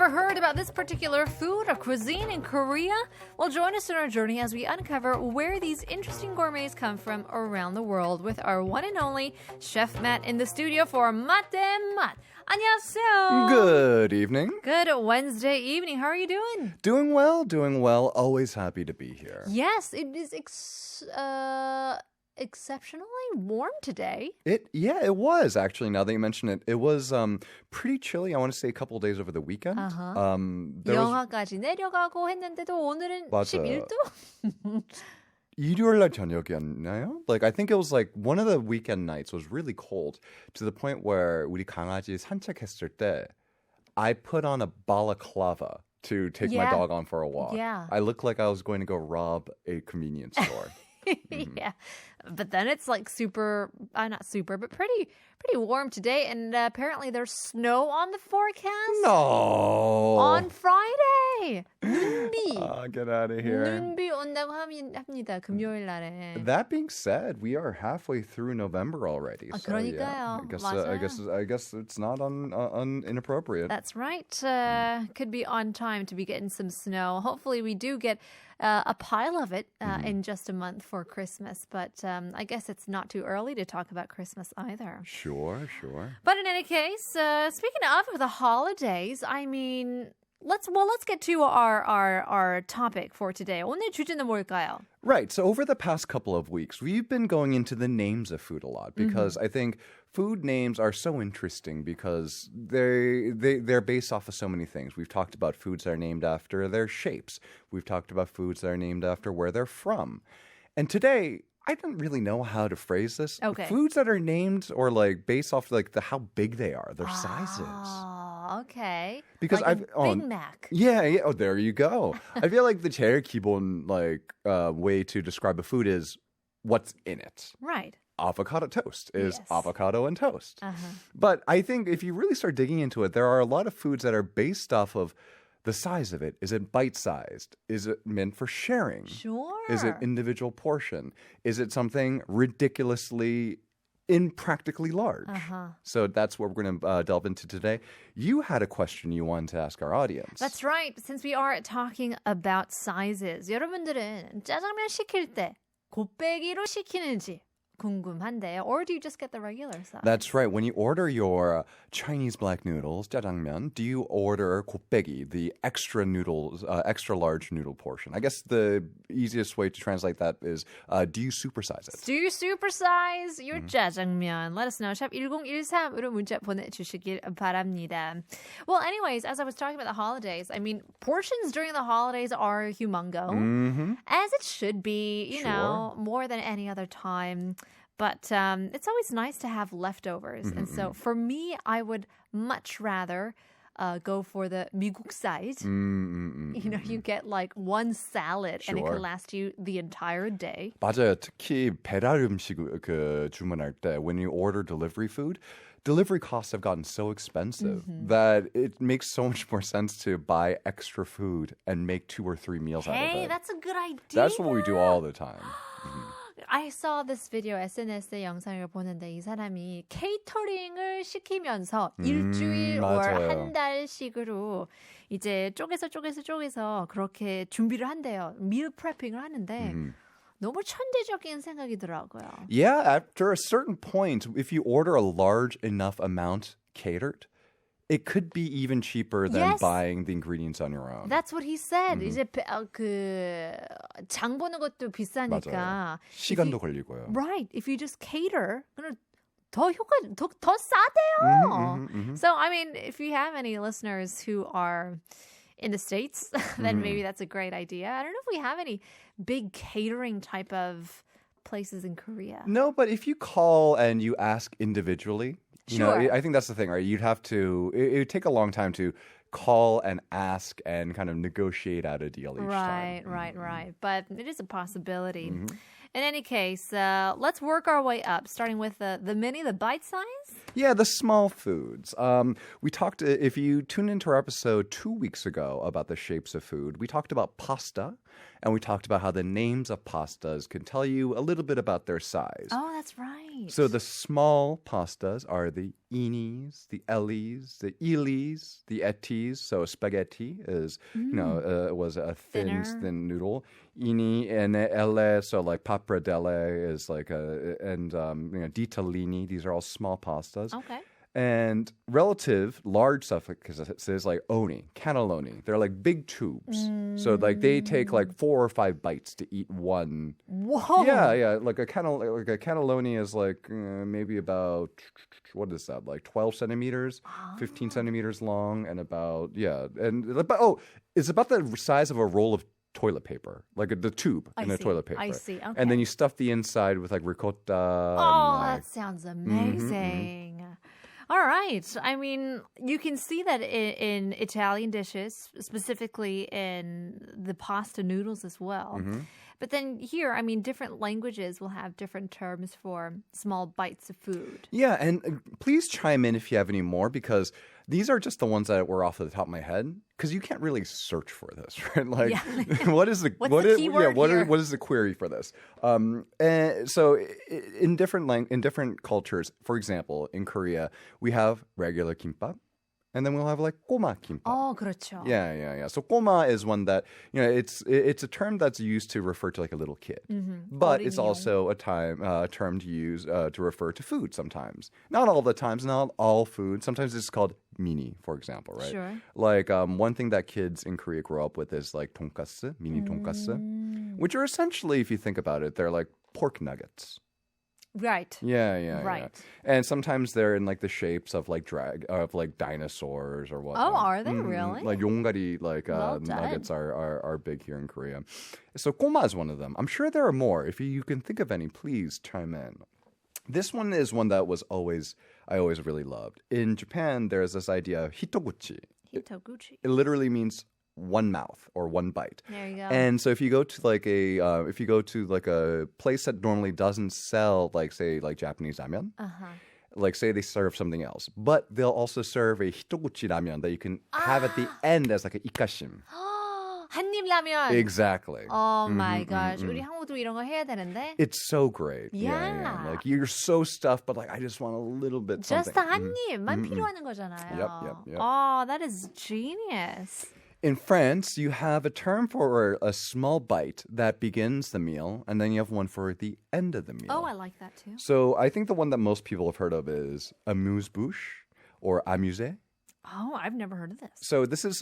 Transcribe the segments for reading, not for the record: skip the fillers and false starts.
ever heard about this particular food or cuisine in Korea? Well, join us in our journey as we uncover where these interesting gourmets come from around the world with our one and only Chef Matt in the studio for 맛. 안녕하세요. Good evening. Good Wednesday evening. How are you doing? Doing well. Always happy to be here. Yes, it is exceptionally warm today. It was actually. Now that you mention it, it was pretty chilly. I want to say a couple of days over the weekend. 영하까지 내려가고 했는데도 오늘은 맞아요. 11도? 일요일날 저녁이었나요? Like I think it was like one of the weekend nights was really cold to the point where 우리 강아지 산책했을 때 I put on a balaclava to take my dog on for a walk. Yeah. I looked like I was going to go rob a convenience store. Yeah, but then it's like not super, but pretty warm today. And apparently there's snow on the forecast. No. On Friday. 눈비. Get out of here. 눈비 온다고 합니다. 금요일 날에. That being said, we are halfway through November already. So, 그러니까요. yeah, I guess it's not inappropriate. That's right. Could be on time to be getting some snow. Hopefully we do get a pile of it in just a month for Christmas. But I guess it's not too early to talk about Christmas either. Sure. But in any case, speaking of the holidays, I mean, let's get to our topic for today. 오늘 주제는 뭘까요? Right. So over the past couple of weeks, we've been going into the names of food a lot because I think food names are so interesting because they're based off of so many things. We've talked about foods that are named after their shapes. We've talked about foods that are named after where they're from. And today, I don't really know how to phrase this. Okay. Foods that are named or like based off like how big they are, their sizes. Oh, okay. Because like a Big Mac. Yeah. Oh, there you go. I feel like the 제일 기본 way to describe a food is what's in it. Right. Avocado toast is Yes. avocado and toast. But I think if you really start digging into it, there are a lot of foods that are based off of the size of it. Is it bite-sized? Is it meant for sharing? Sure. Is it individual portion? Is it something ridiculously impractically large? So that's what we're going to delve into today. You had a question you wanted to ask our audience. That's right. Since we are talking about sizes, 여러분들은 짜장면 시킬 때 곱빼기로 시키는지 궁금한데요. Or do you just get the regular size? That's right. When you order your Chinese black noodles, jjajangmyeon, do you order 곱빼기, the extra noodles, extra large noodle portion? I guess the easiest way to translate that is, do you supersize it? Do you supersize your 짜장면? Let us know. 샵 1013으로 문자 보내주시길 바랍니다. Well, anyways, as I was talking about the holidays, I mean, portions during the holidays are humongo, as it should be, you know, more than any other time. But it's always nice to have leftovers. And so for me, I would much rather go for the 미국 size. You know, you get like one salad and it can last you the entire day. 맞아요. 특히 배달 음식 주문할 때, when you order delivery food, delivery costs have gotten so expensive that it makes so much more sense to buy extra food and make 2 or 3 meals out of it. Hey, that's a good idea. That's what we do all the time. I saw this video, SNS의 영상을 보는데 이 사람이 케이터링을 시키면서 일주일 or 맞아요. 한 달씩으로 이제 쪼개서 그렇게 준비를 한대요. meal prepping을 하는데 너무 천재적인 생각이 들어요. Yeah, after a certain point, if you order a large enough amount catered, it could be even cheaper than buying the ingredients on your own. That's what he said. 이제 장 보는 것도 비싸니까. 맞아요. 시간도 걸리고요. Right. If you just cater, 그럼 더 싸대요. So, I mean, if you have any listeners who are in the States, then maybe that's a great idea. I don't know if we have any big catering type of places in Korea. No, but if you call and you ask individually, you know, I think that's the thing, right? You'd have to, it would take a long time to call and ask and kind of negotiate out a deal each time. Right. But it is a possibility. In any case, let's work our way up, starting with the mini, the bite size. Yeah, the small foods. We talked, if you tuned into our episode 2 weeks ago about the shapes of food, we talked about pasta, and we talked about how the names of pastas can tell you a little bit about their size. Oh, that's right. So the small pastas are the inis, the ellis, the ilis, the etis. So spaghetti is, was a thin noodle. Ini and elle, so like pappardelle is like ditalini. These are all small pastas. Okay. And relative large stuff, because it says like oni, cannelloni. They're like big tubes. So like they take like 4 or 5 bites to eat one. Whoa. Yeah. Like a cannelloni is like maybe about, what is that? Like 12 centimeters, 15 centimeters long, and about it's about the size of a roll of toilet paper, like the tube in a toilet paper. I see. Okay. And then you stuff the inside with like ricotta. Oh, that sounds amazing. All right. I mean, you can see that in Italian dishes, specifically in the pasta noodles as well. But then here, I mean, different languages will have different terms for small bites of food. Yeah, and please chime in if you have any more, because these are just the ones that were off the top of my head. Because you can't really search for this, right? Like, what is the keyword here? What is the query for this? And so in different cultures, for example, in Korea, we have regular kimbap. And then we'll have like 꼬마 kimbap. Oh, 그렇죠. Yeah. So 꼬마 is one that, it's a term that's used to refer to like a little kid. But it's also a term to use to refer to food sometimes. Not all the times, not all food. Sometimes it's called mini, for example, right? Sure. Like one thing that kids in Korea grow up with is like 돈가스, mini 돈가스, which are essentially, if you think about it, they're like pork nuggets. Right. Yeah. Right. And sometimes they're in like the shapes of like dinosaurs or whatnot. Oh, are they really? Like 용가리, Well done. nuggets are big here in Korea. So 꼬마 is one of them. I'm sure there are more. If you can think of any, please chime in. This one is one that I always really loved. In Japan, there's this idea of hitoguchi. Hitoguchi. It literally means one mouth or one bite. There you go. And so if you go to like a place that normally doesn't sell say Japanese ramen, like say they serve something else, but they'll also serve a hitoguchi ramen that you can have at the end as like a ikashim. 한입 라면. Exactly. Oh my gosh. 우리 한국도 이런 거 해야 되는데. It's so great. Yeah. Like you're so stuffed, but like I just want a little bit Just something. 한 입만 필요한 거잖아요. Yep. Oh, that is genius. In France, you have a term for a small bite that begins the meal, and then you have one for the end of the meal. Oh, I like that too. So I think the one that most people have heard of is amuse-bouche or amuse. Oh, I've never heard of this. So this is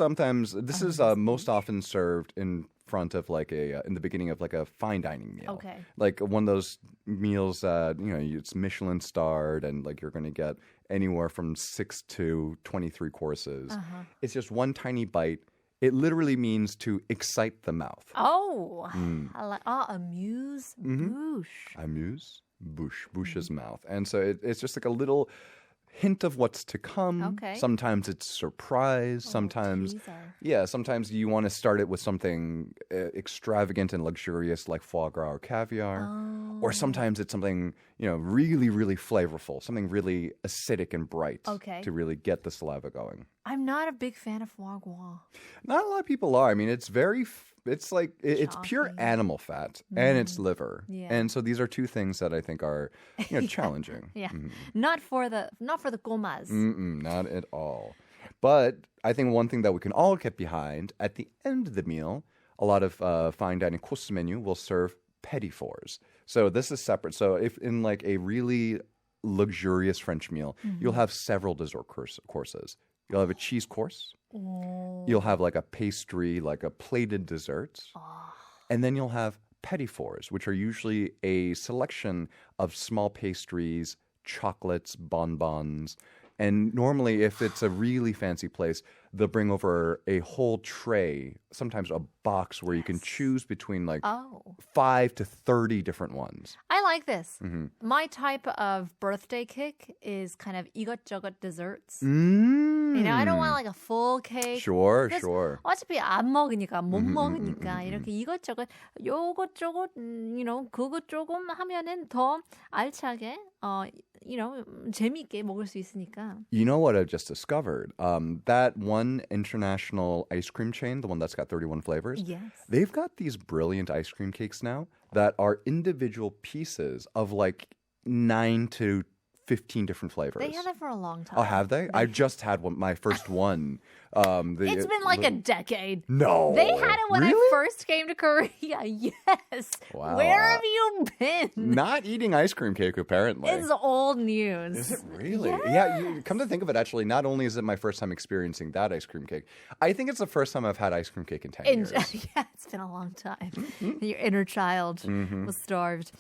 most often served in front of in the beginning of like a fine dining meal. Okay. Like one of those meals that, it's Michelin starred and like you're going to get anywhere from 6 to 23 courses. It's just one tiny bite. It literally means to excite the mouth. Oh, I like amuse-bouche. Amuse-bouche. Bouche is mouth. And so it's just like a little hint of what's to come. Okay. Sometimes it's surprise. Sometimes you want to start it with something extravagant and luxurious like foie gras or caviar. Or sometimes it's something, really, really flavorful, something really acidic and bright to really get the saliva going. I'm not a big fan of foie gras. Not a lot of people are. I mean, it's it's pure animal fat and it's liver. Yeah. And so these are two things that I think are challenging. Yeah. Not for the 꼬mas. Not at all. But I think one thing that we can all get behind at the end of the meal, a lot of fine dining course menu will serve petit fours. So this is separate. So if in like a really luxurious French meal, you'll have several dessert courses. You'll have a cheese course. You'll have like a pastry, like a plated dessert. And then you'll have petit fours, which are usually a selection of small pastries, chocolates, bonbons. And normally, if it's a really fancy place, they'll bring over a whole tray, sometimes a box where you can choose between 5 to 30 different ones. I like this. My type of birthday cake is kind of 이것저것 desserts. I don't want like a full cake. Sure. 어차피 안 먹으니까 못 먹으니까 이렇게 이것저것 요것 저것 그것 조금 하면은 더 알차게 재미있게 먹을 수 있으니까. You know what I've just discovered? That one international ice cream chain, the one that's got 31 flavors, yes. They've got these brilliant ice cream cakes now that are individual pieces of like 9 to 15 different flavors. They had that for a long time. Oh, have they? I just had one, my first one. It's been like a decade. No. They had it when I Really? first came to Korea. Yes. Wow. Where have you been? Not eating ice cream cake, apparently. It's old news. Is it really? Yes. Yeah, come to think of it, actually, not only is it my first time experiencing that ice cream cake, I think it's the first time I've had ice cream cake in 10 years. Yeah, it's been a long time. Your inner child was starved.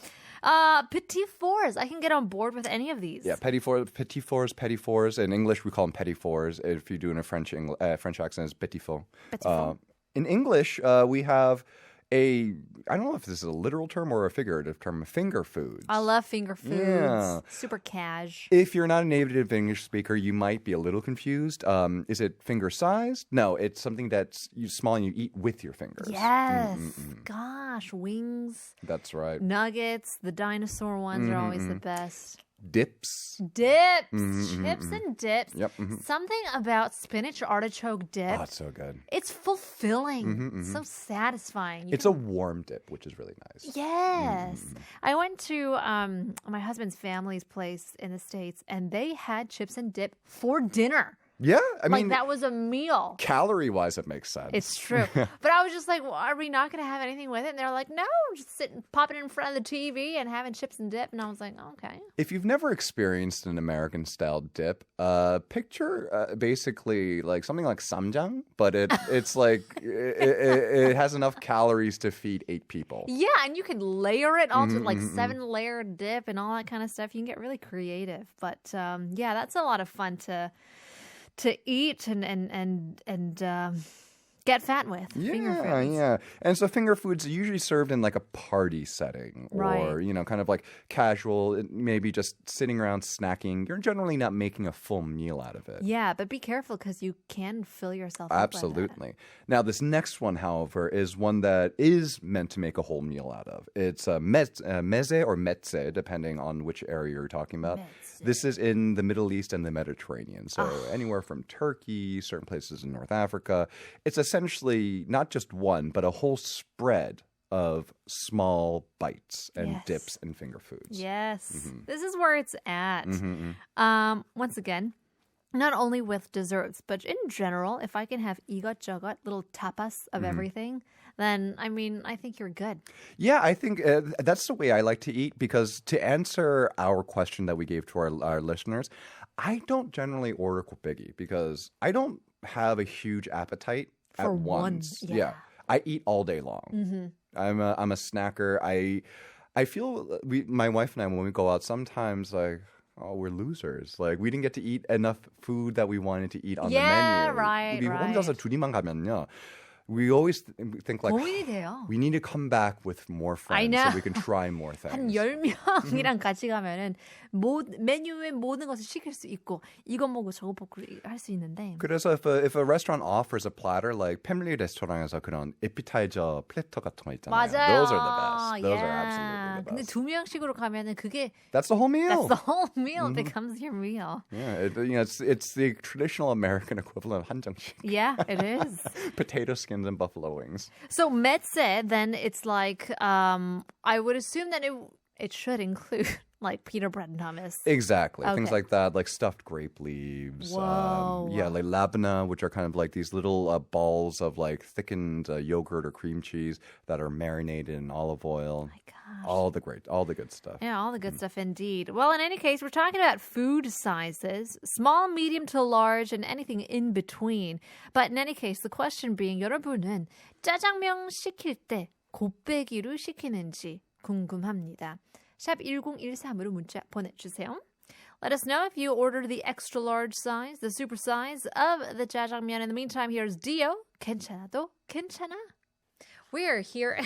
Petit fours. I can get on board with any of these. Yeah, petit fours. In English, we call them petit fours. If you do in a French accent, it's petit four. Petit four. In English, we have I don't know if this is a literal term or a figurative term, finger foods. I love finger foods. Yeah. Super cash. If you're not a native English speaker, you might be a little confused. Is it finger-sized? No, it's something that's small and you eat with your fingers. Yes. Gosh, wings, That's right. nuggets, the dinosaur ones are always the best. Dips. Dips, chips and dips. Yep. Something about spinach artichoke dip. Oh, it's so good. It's fulfilling. So satisfying. It's a warm dip, which is really nice. Yes. I went to my husband's family's place in the States, and they had chips and dip for dinner. Yeah, I Like mean, that was a meal. calorie-wise, it makes sense. It's true. But I was just like, well, are we not going to have anything with it? And they're like, no, just sitting, popping in front of the TV and having chips and dip. And I was like, okay. If you've never experienced an American-style dip, picture basically like something like samjang, but it's like it has enough calories to feed 8 people. Yeah, and you can layer it onto like 7-layer dip and all that kind of stuff. You can get really creative. But yeah, that's a lot of fun to eat and get fat with. Finger foods. Yeah. And so finger foods are usually served in like a party setting or, Right. Kind of like casual, maybe just sitting around snacking. You're generally not making a full meal out of it. Yeah, but be careful because you can fill yourself up. By that. Absolutely. Now, this next one, however, is one that is meant to make a whole meal out of. It's meze or metze, depending on which area you're talking about. Metze. This is in the Middle East and the Mediterranean. So anywhere from Turkey, certain places in North Africa. It's essentially not just one, but a whole spread of small bites and Yes. dips and finger foods. Yes, this is where it's at. Once again, not only with desserts, but in general, if I can have igot-jogot, little tapas of everything, then, I mean, I think you're good. Yeah, I think that's the way I like to eat because to answer our question that we gave to our listeners, I don't generally order 곱빼기 because I don't have a huge appetite For at one, once. yeah. I eat all day long. I'm a snacker. I feel my wife and I, when we go out, sometimes like, oh, we're losers. Like we didn't get to eat enough food that we wanted to eat on the menu. right. 우리 혼자서 둘이만 가면요. We always think like 고민이 돼요. we need to come back with more I friends know. so we can try more 한 things. 10명이랑 같이 가면은 메뉴에 모든 것을 시킬 수 있고 이거 먹고 저거 먹고 할 수 있는데 그래서 if a restaurant offers a platter like 패밀리 레스토랑에서 그런 에피타이저 플래터 같은 거 있잖아요. 맞아요. Those are the best. Those are Yeah. absolutely the 근데 best. 2명씩으로 가면은 그게 That's the whole meal. that's the whole meal. It becomes your meal. Yeah, it's the traditional American equivalent of 한정식. Yeah, it is. Potato skins and buffalo wings. So metze, then it's like I would assume that it should include like pita bread and hummus. Exactly. Things Okay. like that, like stuffed grape leaves. Whoa. Like labna, which are kind of like these little balls of like thickened yogurt or cream cheese that are marinated in olive oil. My gosh. All the good stuff. Yeah, all the good stuff indeed. Well, in any case, we're talking about food sizes, small, medium to large, and anything in between. But in any case, the question being, 여러분은 짜장면 시킬 때 곱빼기로 시키는지 궁금합니다. 샵 1013으로 문자 보내주세요. Let us know if you order the extra large size, the super size of the jjajangmyeon. In the meantime, here's Dio. 괜찮아도 괜찮아. We are here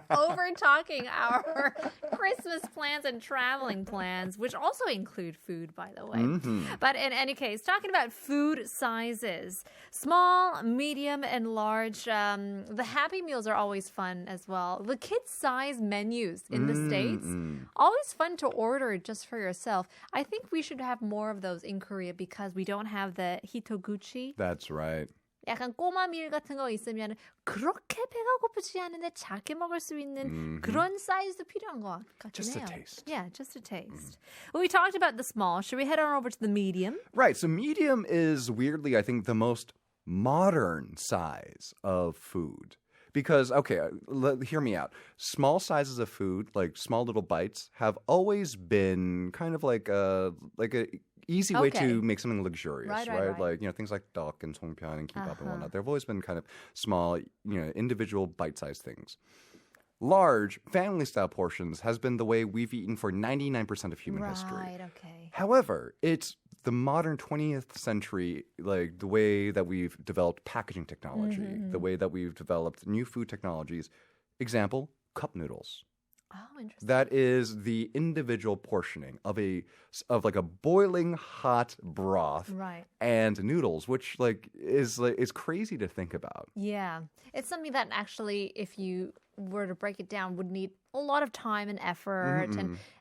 over talking our Christmas plans and traveling plans, which also include food, by the way. But in any case, talking about food sizes, small, medium, and large. The Happy Meals are always fun as well. The kids' size menus in the States, always fun to order just for yourself. I think we should have more of those in Korea because we don't have the hitoguchi. That's right. 약간 꼬마 밀 같은 거 있으면 그렇게 배가 고프지 않은데 작게 먹을 수 있는 그런 사이즈도 필요한 것 같긴 Just 해요. a taste. Yeah, just a taste. Well, we talked about the small. Should we head on over to the medium? Right. So medium is weirdly, I think, the most modern size of food. Because, okay, hear me out. Small sizes of food, like small little bites, have always been kind of like a easy way Okay. to make something luxurious, Right. Like, things like duck and songpyeon and kimbap and whatnot. They've always been kind of small, individual bite-sized things. Large family-style portions has been the way we've eaten for 99% of human history. Right, okay. However, it's the modern 20th century, like the way that we've developed packaging technology, the way that we've developed new food technologies. Example, cup noodles. Oh, interesting. That is the individual portioning of like a boiling hot broth Right. and noodles, which is crazy to think about. Yeah. It's something that actually, if you were to break it down, would need a lot of time and effort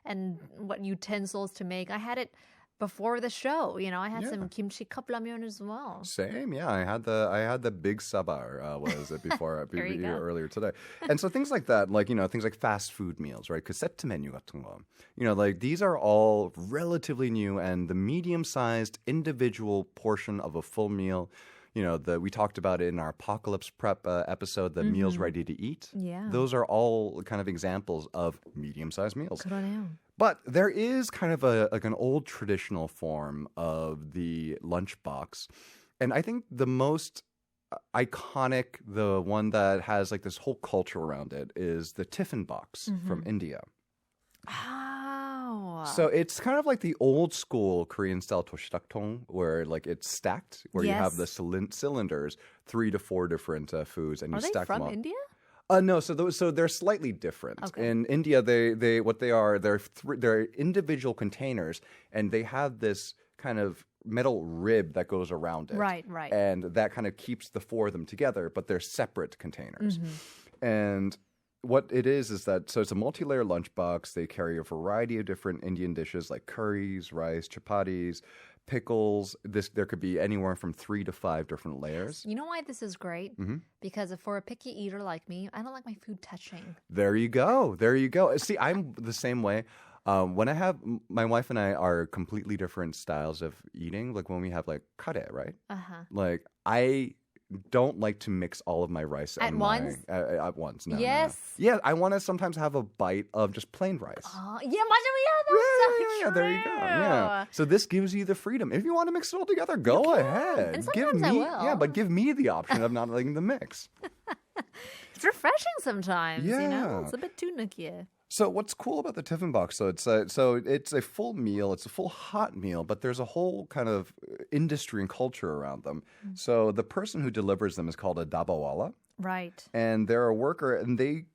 and what utensils to make. I had it before the show. I had some kimchi cup ramyeon as well. Same, yeah. I had the big sabar was it before There you go. earlier today, and so things like that, like things like fast food meals, right? Cassette menu 같은 거. Like these are all relatively new, and the medium-sized individual portion of a full meal. We talked about it in our apocalypse prep episode, the meals ready to eat. Yeah. Those are all kind of examples of medium-sized meals. 그러네요. But there is kind of an old traditional form of the lunchbox. And I think the most iconic, the one that has like this whole culture around it, is the tiffin box from India. Oh. So it's kind of like the old school Korean style toshidaktong, where like it's stacked, where you have the cylinders, 3 to 4 different foods, and Are you they stack them from up. India? No, so they're slightly different. Okay. In India, they're individual containers, and they have this kind of metal rib that goes around it. Right. And that kind of keeps the 4 of them together, but they're separate containers. And what it is that, so it's a multi-layer lunchbox. They carry a variety of different Indian dishes like curries, rice, chapatis, pickles. There could be anywhere from 3 to 5 different layers. You know why this is great? Because for a picky eater like me, I don't like my food touching. There you go. See, I'm the same way. When I have, my wife and I are completely different styles of eating. Like when we have like kare, right? Like I don't like to mix all of my rice At once? At once. No, Yes. No. Yeah, I want to sometimes have a bite of just plain rice. Yeah, 맞아. That's so true. There you go. Yeah. So this gives you the freedom. If you want to mix it all together, go ahead. And sometimes I will. Yeah, but give me the option of not liking the mix. It's refreshing sometimes, Yeah. It's a bit too 느끼해. So what's cool about the tiffin box? So it's a full meal. It's a full hot meal, but there's a whole kind of industry and culture around them. So the person who delivers them is called a dabawala, Right. and they're a worker, and they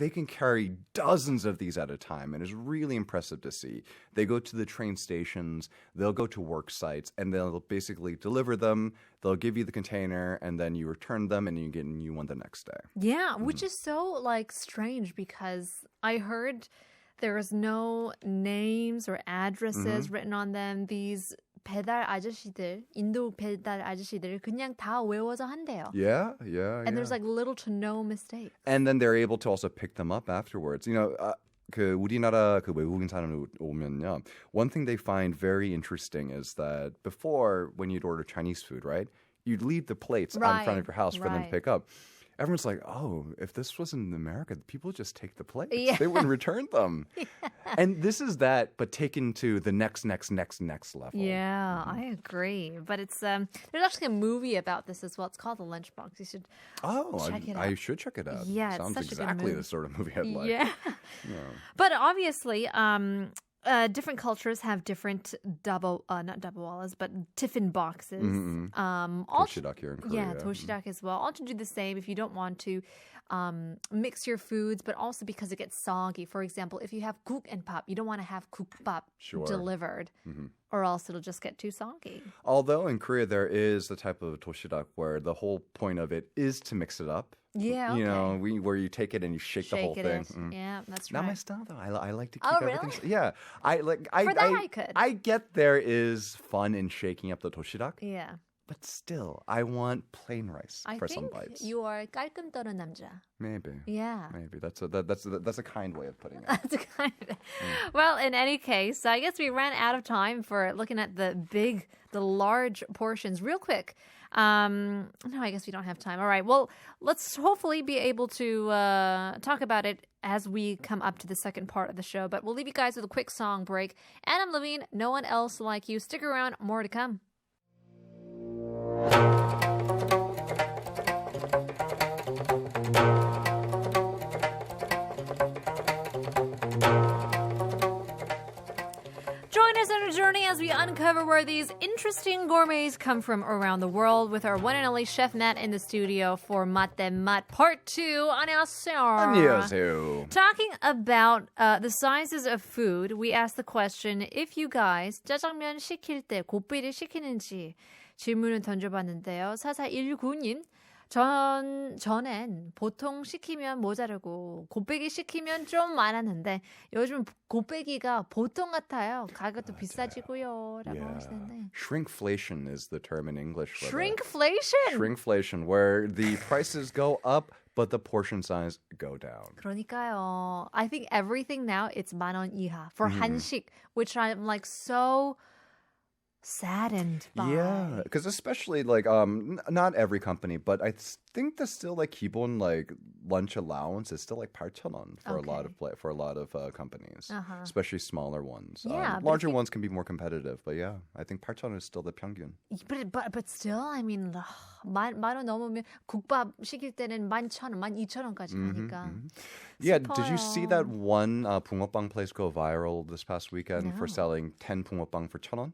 can carry dozens of these at a time, and it's really impressive to see. They go to the train stations, they'll go to work sites, and they'll basically deliver them. They'll give you the container, and then you return them, and you get a new one the next day. Yeah, which is so strange because I heard there is no names or addresses written on them. These 배달 아저씨들, 인도 배달 아저씨들 그냥 다 외워서 한대요. Yeah. And there's little to no mistakes. And then they're able to also pick them up afterwards. 우리나라 외국인 사람 오면요. One thing they find very interesting is that before, when you'd order Chinese food, right? You'd leave the plates out in front of your house for them to pick up. Everyone's like, oh, if this was in America, people would just take the plates. Yeah. They wouldn't return them. And this is that, but taken to the next level. Yeah, I agree. But it's there's actually a movie about this as well. It's called The Lunchbox. You should check it out. I should check it out. Yeah, it's Sounds such a good exactly movie. the sort of movie I'd like. Yeah. But obviously, different cultures have different not double wallas, but tiffin boxes. Toshidak here in Korea. Yeah, toshidak as well. All to do the same if you don't want to mix your foods, but also because it gets soggy. For example, if you have guk and pap, you don't want to have gukpap delivered, or else it'll just get too soggy. Although in Korea there is the type of toshidak where the whole point of it is to mix it up. Yeah, okay. You know, where you take it and you shake the whole thing. Yeah, that's right. Not my style though. I like to keep Oh, everything. really? Yeah, I For that I could. I get there is fun in shaking up the toshidak. Yeah. But still, I want plain rice I for think some bites. you are 깔끔 떠는 남자. Maybe. Yeah. Maybe that's a kind way of putting it. That's kind of, well, in any case, I guess we ran out of time for looking at the large portions. Real quick. No, I guess we don't have time. All right. Well, let's hopefully be able to talk about it as we come up to the second part of the show. But we'll leave you guys with a quick song break. Adam Levine, No One Else Like You. Stick around. More to come. Join us on our journey as we uncover where these interesting gourmets come from around the world with our one and only Chef Nat in the studio for 맛 대 맛 Part 2. 안녕하세요. 안녕하세요. Talking about the sizes of food, we asked the question, if you guys 짜장면 시킬 때 곱비를 시키는지 질문을 던져봤는데요. 4419님, 전엔 보통 시키면 모자르고 곱빼기 시키면 좀 많았는데 요즘 곱빼기가 보통 같아요. 가격도 비싸지고요. 라고 하시는데. Shrinkflation is the term in English. Shrinkflation? Shrinkflation, where the prices go up, but the portion size go down. 그러니까요. I think everything now, it's 10,000원 이하. For 한식, which I'm like so saddened by. Yeah, because especially like not every company, but I think the still like 기본 like lunch allowance is still like 8,000원 for a lot of companies, especially smaller ones. Yeah, larger ones can be more competitive, but yeah, I think 8,000원 is still the 평균. But still, I mean, 만원 넘으면 국밥 시킬 때는 11,000원, 12,000원까지 가니까. Yeah, did you see that one 붕어빵 place go viral this past weekend for selling 10 붕어빵 for 1,000원?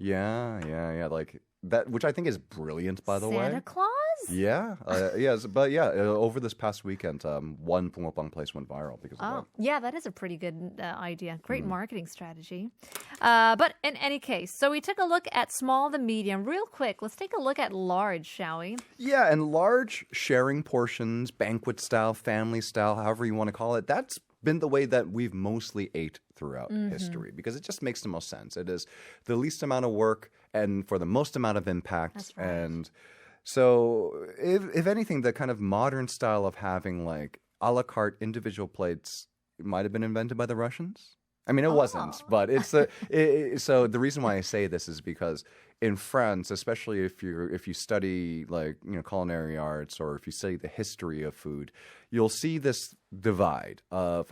Yeah, like that, which I think is brilliant, by the way. Santa Claus? Yeah, yes, but yeah, over this past weekend, one 붕어빵 place went viral because of that. Yeah, that is a pretty good idea. Great marketing strategy. But in any case, so we took a look at small, the medium. Real quick, let's take a look at large, shall we? Yeah, and large sharing portions, banquet style, family style, however you want to call it, that's been the way that we've mostly ate throughout history because it just makes the most sense. It is the least amount of work and for the most amount of impact. That's right. And so if anything, the kind of modern style of having like a la carte individual plates might have been invented by the Russians. I mean, it wasn't, but it's so the reason why I say this is because in France, especially if you study like culinary arts or if you study the history of food, you'll see this divide of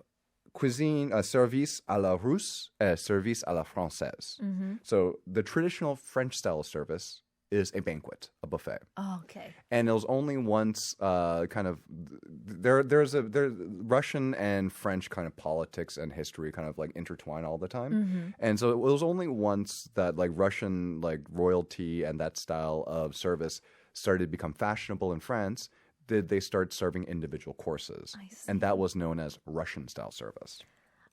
cuisine, service à la russe, service à la française. So the traditional French style of service is a banquet, a buffet. Oh, okay. And it was only once there's Russian and French kind of politics and history kind of like intertwine all the time. And so it was only once that like Russian like royalty and that style of service started to become fashionable in France did they start serving individual courses. I see. And that was known as Russian style service.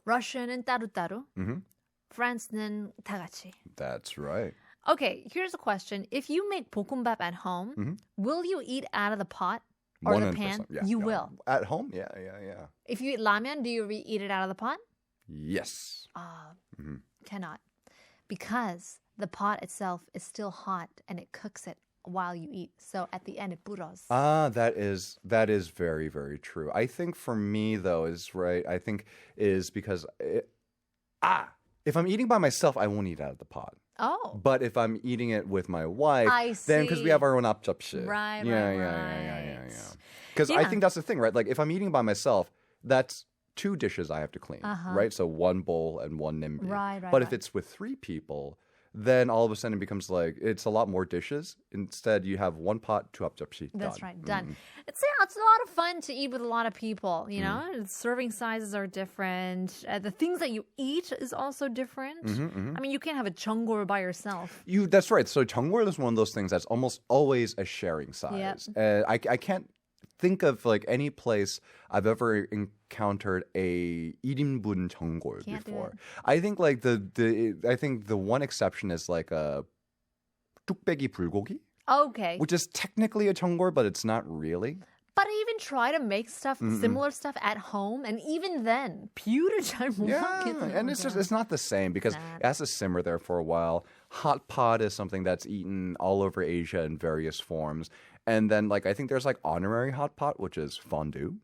Russian은 따로따로, France는 다 같이. That's right. Okay, here's a question. If you make 볶음밥 at home, will you eat out of the pot or the 100%, pan? yeah, You yeah. will. At home? Yeah. If you eat ramen, do you eat it out of the pot? Yes. Cannot. Because the pot itself is still hot and it cooks it while you eat. So at the end, it burros. That is very, very true. I think for me, though, is because if I'm eating by myself, I won't eat out of the pot. Oh. But if I'm eating it with my wife, I then because see. we have our own 앞접시. Right. Because I Yeah. think that's the thing, right? Like if I'm eating by myself, that's 2 dishes I have to clean, right? So 1 bowl and 1 nimby. Right, But if right. it's with 3 people, then all of a sudden it becomes like it's a lot more dishes. Instead, you have 1 pot, 2 앞접시. That's done. right, done. It's a lot of fun to eat with a lot of people, you know? Serving sizes are different. The things that you eat is also different. I mean, you can't have a 전골 by yourself. That's right. So 전골 is one of those things that's almost always a sharing size. I can't think of like any place I've ever encountered a 1인분 전골 Can't do before. it. I think like the one exception is like a 뚝배기 불고기, Okay. which is technically a 전골, but it's not really. But even even try to make stuff, similar stuff at home, and even then, 비율을 잘 못 맞겠더라고요. And it's not the same because it has to simmer there for a while. Hot pot is something that's eaten all over Asia in various forms. And then, like, I think there's like honorary hot pot, which is fondue.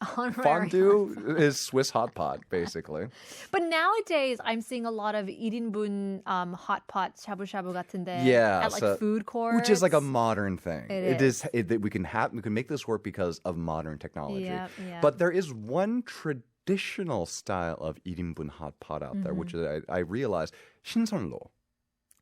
Fondue is Swiss hot pot, basically. But nowadays, I'm seeing a lot of 1인분 hot pot shabu-shabu 같은데 at like food courts. Which is like a modern thing. It is. We can make this work because of modern technology. Yeah. But there is one traditional style of 1인분 hot pot out there, which I realized, 신선로.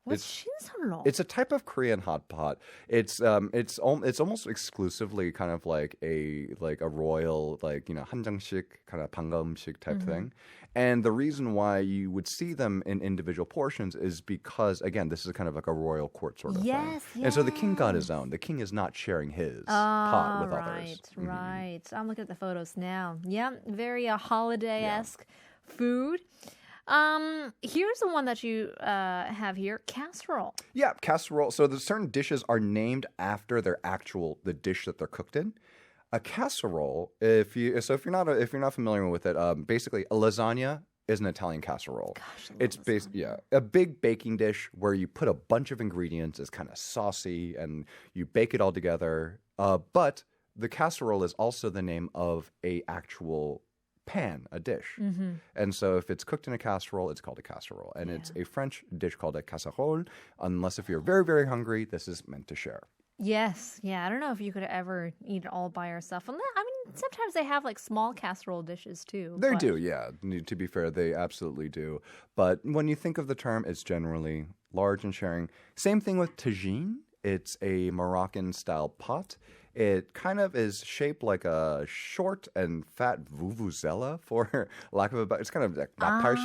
What's 신선로? It's a type of Korean hot pot. It's almost exclusively kind of like a royal, like, you know, 한정식 kind of 방가음식 type thing. And the reason why you would see them in individual portions is because, again, this is kind of like a royal court sort of thing. Yes. And so the king got his own. The king is not sharing his pot with others. Right. I'm looking at the photos now. Yeah, very holiday-esque food. Here's the one that you have here, casserole. Yeah, casserole. So the certain dishes are named after the dish that they're cooked in. A casserole, if you're not familiar with it, basically a lasagna is an Italian casserole. Gosh, it's a big baking dish where you put a bunch of ingredients. It's kind of saucy, and you bake it all together. But the casserole is also the name of a actual pan, a dish. And so if it's cooked in a casserole, it's called a casserole. And it's a French dish called a casserole. Unless if you're very, very hungry, this is meant to share. Yes. Yeah, I don't know if you could ever eat it all by yourself. I mean, sometimes they have like small casserole dishes too. They do, yeah. To be fair, they absolutely do. But when you think of the term, it's generally large and sharing. Same thing with tagine. It's a Moroccan-style pot. It kind of is shaped like a short and fat vuvuzela, for lack of a better. It's kind of like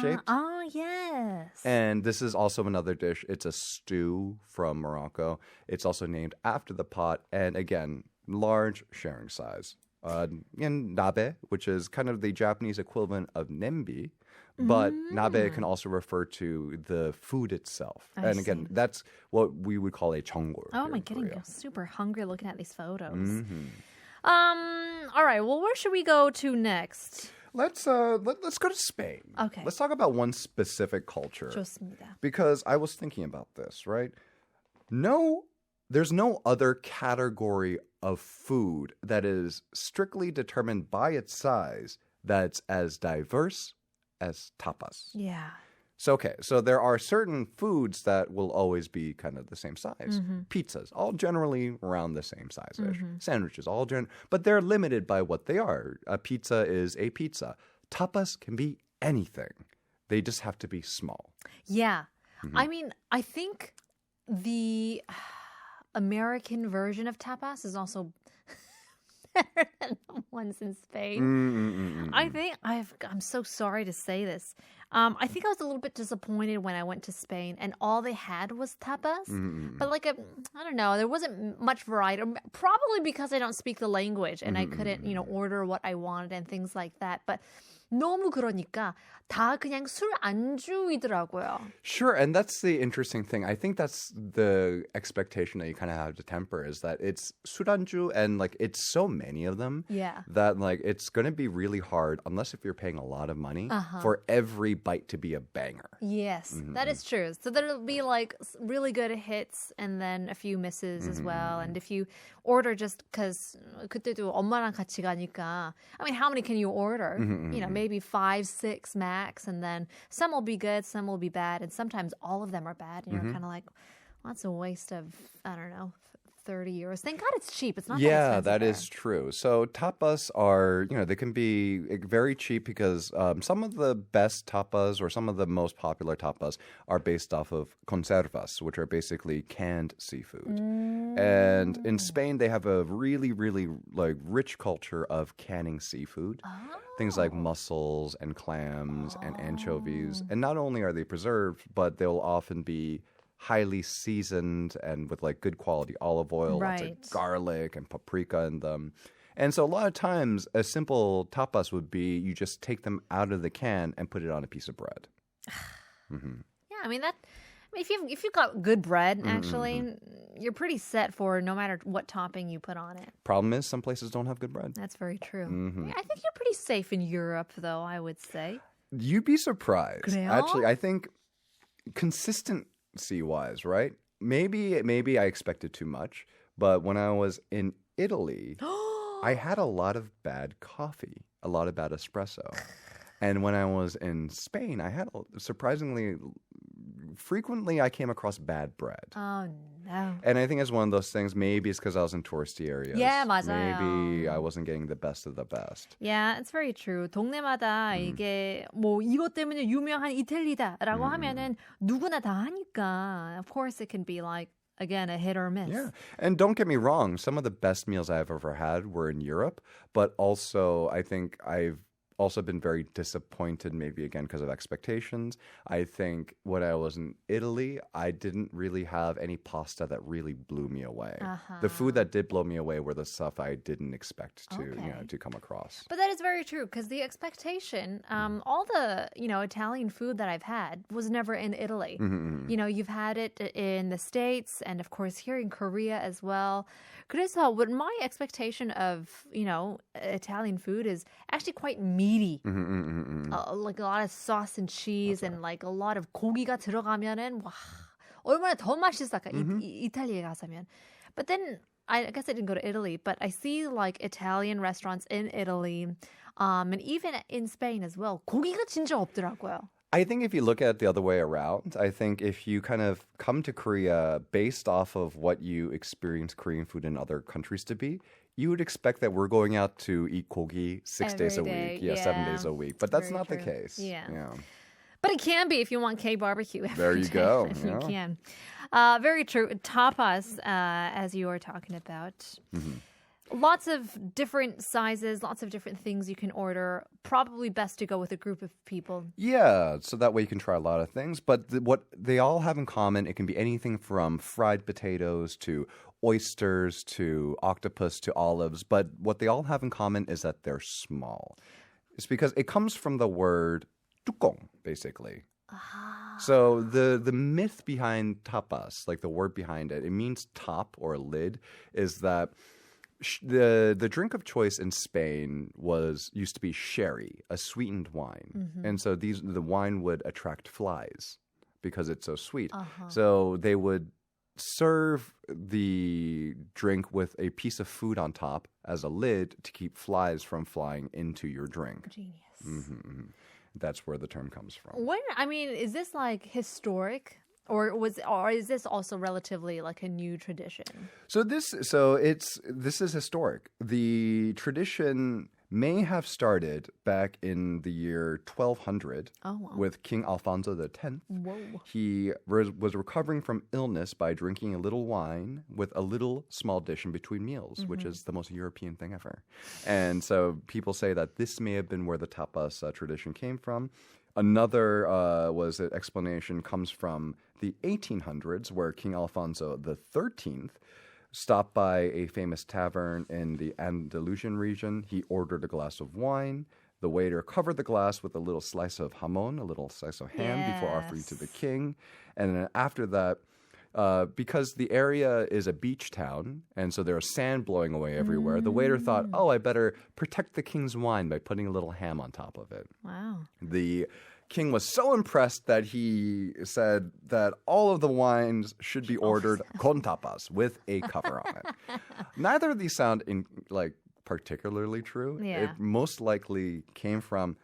shaped. Oh, yes. And this is also another dish. It's a stew from Morocco. It's also named after the pot. And again, large sharing size. And nabe, which is kind of the Japanese equivalent of nembi. But nabe can also refer to the food itself. I see. That's what we would call a cheonggol. Oh, I'm getting super hungry looking at these photos. All right, well, where should we go to next? Let's go to Spain. Okay. Let's talk about one specific culture. 좋습니다. Because I was thinking about this, right? There's no other category of food that is strictly determined by its size that's as diverse as tapas. Yeah. So there are certain foods that will always be kind of the same size. Pizzas, all generally around the same size-ish. Sandwiches, but they're limited by what they are. A pizza is a pizza. Tapas can be anything. They just have to be small. Yeah. I mean, I think the American version of tapas is also better than the ones in Spain. I think I'm so sorry to say this. I think I was a little bit disappointed when I went to Spain and all they had was tapas. But I don't know, there wasn't much variety. Probably because I don't speak the language and I couldn't, order what I wanted and things like that. But 너무 그러니까 다 그냥 술 안주이더라고요. Sure, and that's the interesting thing. I think that's the expectation that you kind of have to temper is that it's 술안주 and it's so many of them that it's going to be really hard unless if you're paying a lot of money for every bite to be a banger. Yes, that is true. So there'll be really good hits and then a few misses as well. And if you order just because 그때도 엄마랑 같이 가니까 I mean, how many can you order? Maybe 5, 6 max, and then some will be good, some will be bad, and sometimes all of them are bad, and you're kind of like, well, that's a waste of, I don't know, 30 euros. Thank God it's cheap. It's not that expensive. That is true. So tapas are, they can be very cheap because some of the best tapas or some of the most popular tapas are based off of conservas, which are basically canned seafood. And in Spain, they have a really, really rich culture of canning seafood. Things like mussels and clams and anchovies. And not only are they preserved, but they'll often be highly seasoned and with good quality olive oil, lots of garlic and paprika in them. And so a lot of times a simple tapas would be you just take them out of the can and put it on a piece of bread. Yeah, I mean if you've got good bread, actually, you're pretty set for no matter what topping you put on it. Problem is, some places don't have good bread. That's very true. I think you're pretty safe in Europe, though, I would say. You'd be surprised. 그래요? Actually, I think consistency-wise, right? Maybe I expected too much, but when I was in Italy, I had a lot of bad coffee, a lot of bad espresso. And when I was in Spain, I had surprisingly frequently I came across bad bread. Oh, no. And I think it's one of those things, maybe it's because I was in touristy areas. Yeah, 맞아요. Maybe I wasn't getting the best of the best. Yeah, it's very true. 동네마다 이게 뭐 이것 때문에 유명한 이탈리다라고 하면은 누구나 다 하니까. Of course it can be like again a hit or miss. Yeah. And don't get me wrong, some of the best meals I've ever had were in Europe, but also I think I've also been very disappointed, maybe again because of expectations. I think when I was in Italy, I didn't really have any pasta that really blew me away. The food that did blow me away were the stuff I didn't expect to come across. But that is very true because the expectation, all the Italian food that I've had was never in Italy. You know, you've had it in the States and of course here in Korea as well. 그래서 what my expectation of Italian food is actually quite meaty, like a lot of sauce and cheese and like a lot of 고기가 들어가면은 와 얼마나 더 맛있을까 이탈리아에 가서면. But then I guess I didn't go to Italy, but I see like Italian restaurants in Italy, and even in Spain as well. 고기가 진짜 없더라고요. I think if you look at it the other way around, I think if you kind of come to Korea based off of what you experience Korean food in other countries to be, you would expect that we're going out to eat gogi 6 days a Every week, day, 7 days a week. But that's Very not the true. case. Yeah. But it can be if you want K-barbecue. There you go. You can. Very true. Tapas, as you were talking about. Lots of different sizes, lots of different things you can order. Probably best to go with a group of people. Yeah, so that way you can try a lot of things. But what they all have in common, it can be anything from fried potatoes to oysters to octopus to olives. But what they all have in common is that they're small. It's because it comes from the word 뚜껑, basically. So the myth behind tapas, like the word behind it, it means top or lid, is that the drink of choice in Spain used to be sherry, a sweetened wine. And so the wine would attract flies because it's so sweet. So they would serve the drink with a piece of food on top as a lid to keep flies from flying into your drink. Genius. That's where the term comes from. Is this like historic? Or is this also relatively like a new tradition? So this is historic. The tradition may have started back in the year 1200 with King Alfonso X. Whoa. He was recovering from illness by drinking a little wine with a little small dish in between meals, which is the most European thing ever. And so people say that this may have been where the tapas tradition came from. Another explanation comes from the 1800s, where King Alfonso XIII stopped by a famous tavern in the Andalusian region. He ordered a glass of wine. The waiter covered the glass with a little slice of jamon, a little slice of ham, before offering to the king. And then after that, because the area is a beach town, and so there was sand blowing away everywhere, the waiter thought, I better protect the king's wine by putting a little ham on top of it. Wow. The king was so impressed that he said that all of the wines should be ordered con tapas, with a cover on it. Neither of these sound particularly true. Yeah. It most likely came from,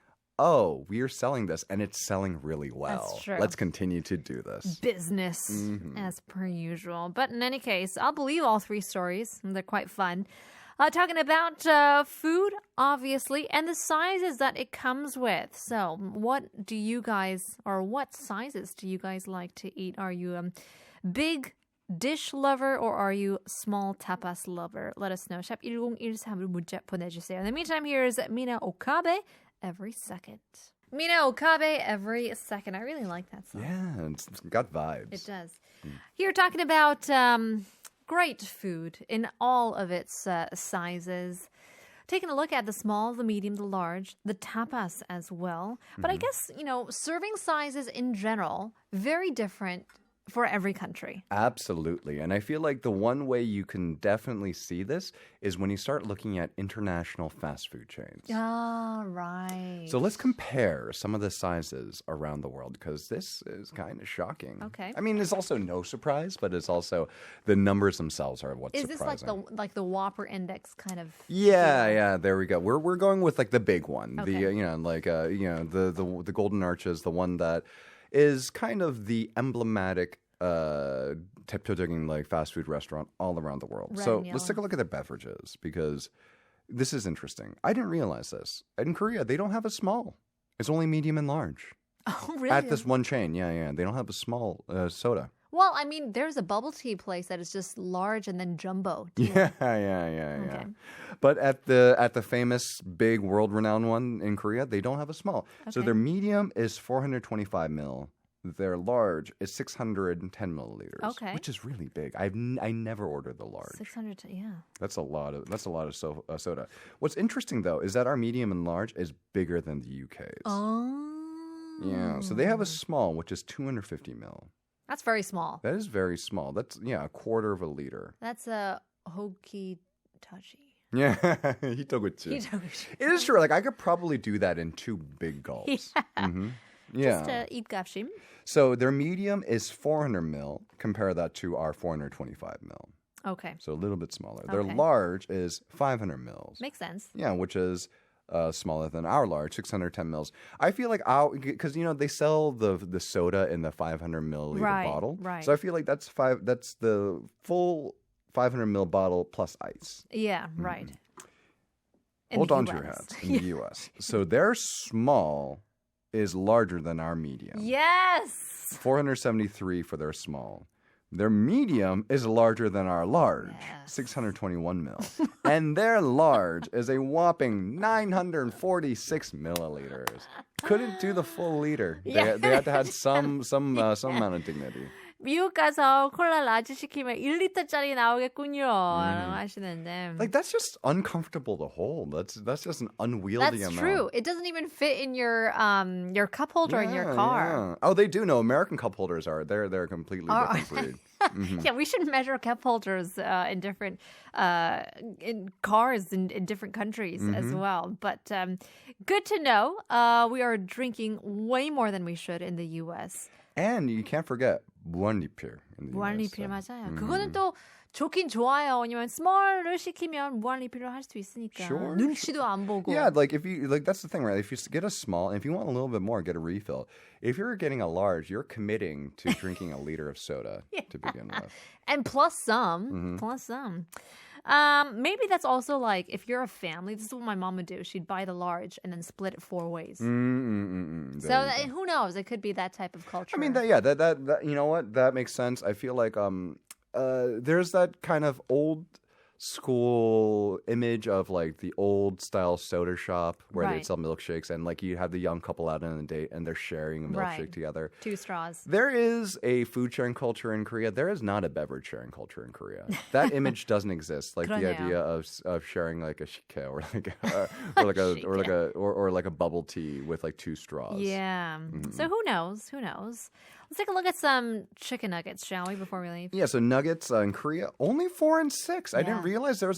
we are selling this and it's selling really well. That's true. Let's continue to do this. Business, as per usual. But in any case, I'll believe all three stories. They're quite fun. Talking about food, obviously, and the sizes that it comes with. So what sizes do you guys like to eat? Are you a big dish lover or are you small tapas lover? Let us know. 샵 1013으로 문자 보내주세요. In the meantime, here's Mina Okabe, Every Second. Mina Okabe, Every Second. I really like that song. Yeah, it's got vibes. It does. Here, talking about great food in all of its sizes. Taking a look at the small, the medium, the large, the tapas as well. But I guess, serving sizes in general, very different for every country. Absolutely. And I feel like the one way you can definitely see this is when you start looking at international fast food chains. Ah, right. So let's compare some of the sizes around the world because this is kind of shocking. Okay. I mean, it's also no surprise, but it's also the numbers themselves are what's Is this surprising. like the Whopper index kind of? Yeah, there we go. We're going with like the big one, Okay. the golden arches, the one that is kind of the emblematic 대표적인 like fast food restaurant all around the world. Red So and let's yellow. take a look at their beverages because this is interesting. I didn't realize this. In Korea, they don't have a small. It's only medium and large. Oh, really? At this one chain, yeah. They don't have a small soda. Well, I mean, there's a bubble tea place that is just large and then jumbo. too. Yeah. Okay. But at the famous big world renowned one in Korea, they don't have a small. So Okay. their medium is 425 mil. Their large is 610 milliliters. Okay. Which is really big. I never ordered the large. 600, yeah. That's a lot of soda. What's interesting though is that our medium and large is bigger than the UK's. Oh. Yeah. So they have a small, which is 250 mil. That's very small. That is very small. That's a quarter of a liter. That's a hokitachi. Yeah, Hitoguchi. It is true. Like I could probably do that in 2 big gulps. Yeah. Yeah. Just eat gapshim. So their medium is 400 mil. Compare that to our 425 mil. Okay. So a little bit smaller. Their Okay. large is 500 mils. Makes sense. Yeah, which is smaller than our large, 610 mils. I feel like because they sell the soda in the 500 milliliter Right, bottle. right. So I feel like that's the full 500 mil bottle plus ice. Yeah, right. In Hold the on to your US. hats in the U.S. So their small is larger than our medium. Yes. 473 for their small. Their medium is larger than our large, Yes. 621 mil. And their large is a whopping 946 milliliters. Couldn't do the full liter. Yeah. They had to have some amount of dignity. 미국 가서 콜라 라지 시키면 1리터짜리 나오겠군요. 라고 하시는데. Like that's just uncomfortable to hold. That's just an unwieldy That's amount. true. It doesn't even fit in your cup holder in your Yeah, car. yeah. Oh, they do know. American cup holders are. They're a completely Are different breed. Yeah, we should measure cup holders in different in cars in different countries as well. But good to know. We are drinking way more than we should in the U.S. And you can't forget 무한리필 in the 무한리필 US. 맞아요. 그거는 또 좋긴 좋아요. 왜냐면 small을 시키면 무한리필을 할 수 있으니까 Sure, 눈치도 안 보고. Yeah, like if you that's the thing, right? If you get a small, and if you want a little bit more, get a refill. If you're getting a large, you're committing to drinking a liter of soda to begin with. And plus some. Maybe that's also like if you're a family. This is what my mom would do. She'd buy the large and then split it 4 ways. So who knows? It could be that type of culture. I mean, that you know what? That makes sense. I feel like there's that kind of old school image of like the old style soda shop where Right. they sell milkshakes and like you have the young couple out on a date and they're sharing a milkshake Right. together. 2 straws. There is a food sharing culture in Korea. There is not a beverage sharing culture in Korea. That image doesn't exist. Like the 그러네요. idea of sharing like a shike or like a bubble tea with like 2 straws. Yeah. So who knows? Who knows? Let's take a look at some chicken nuggets, shall we, before we leave? Yeah, so nuggets in Korea only 4 and 6. I didn't Yeah. realize there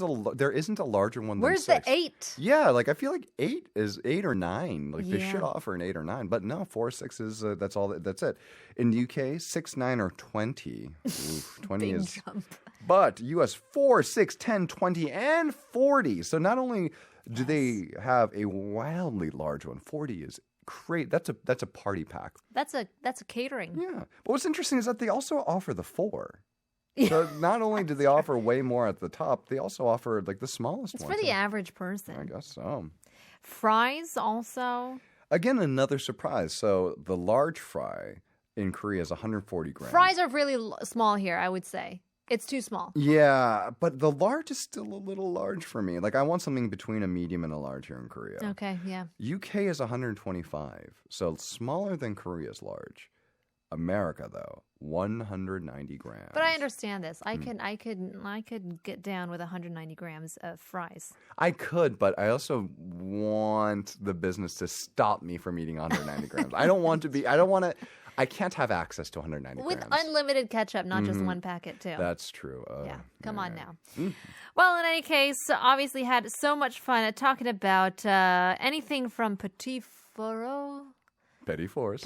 isn't a larger one Where's than 6. the 8? Yeah, like I feel like 8 is 8 or 9. Like they Yeah. should offer an 8 or 9, but no, 4 6 is that's all. That's it. In the UK, 6 9 or 20. Oof, 20 Big is. jump. But US 4 6 10 20 and 40. So not only do they have a wildly large one, 40 is great. That's a party pack. That's a catering. Yeah. But what's interesting is that they also offer the 4. So not only do they offer way more at the top, they also offer like the smallest It's one. for the too. average I person. guess so. Fries also. Again, another surprise. So the large fry in Korea is 140 grams. Fries are really small here, I would say. It's too small. Yeah, but the large is still a little large for me. Like I want something between a medium and a large here in Korea. Okay, yeah. UK is 125, so smaller than Korea's large. America, though, 190 grams. But I understand this. I could get down with 190 grams of fries. I could, but I also want the business to stop me from eating 190 grams. I can't have access to 190 With grams. unlimited ketchup, not just one packet, too. That's true. Yeah, come on now. Well, in any case, obviously had so much fun at talking about anything from petit four, Petty force.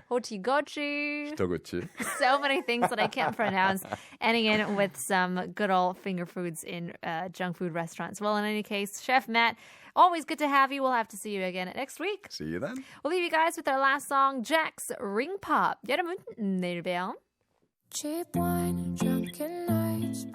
hotigochi, Toguchi. so many things that I can't pronounce, ending in with some good old finger foods in junk food restaurants. Well, in any case, Chef Matt, always good to have you. We'll have to see you again next week. See you then. We'll leave you guys with our last song, Jack's Ring Pop. 여러분, 내일 봬요. Cheap wine, drunken nights.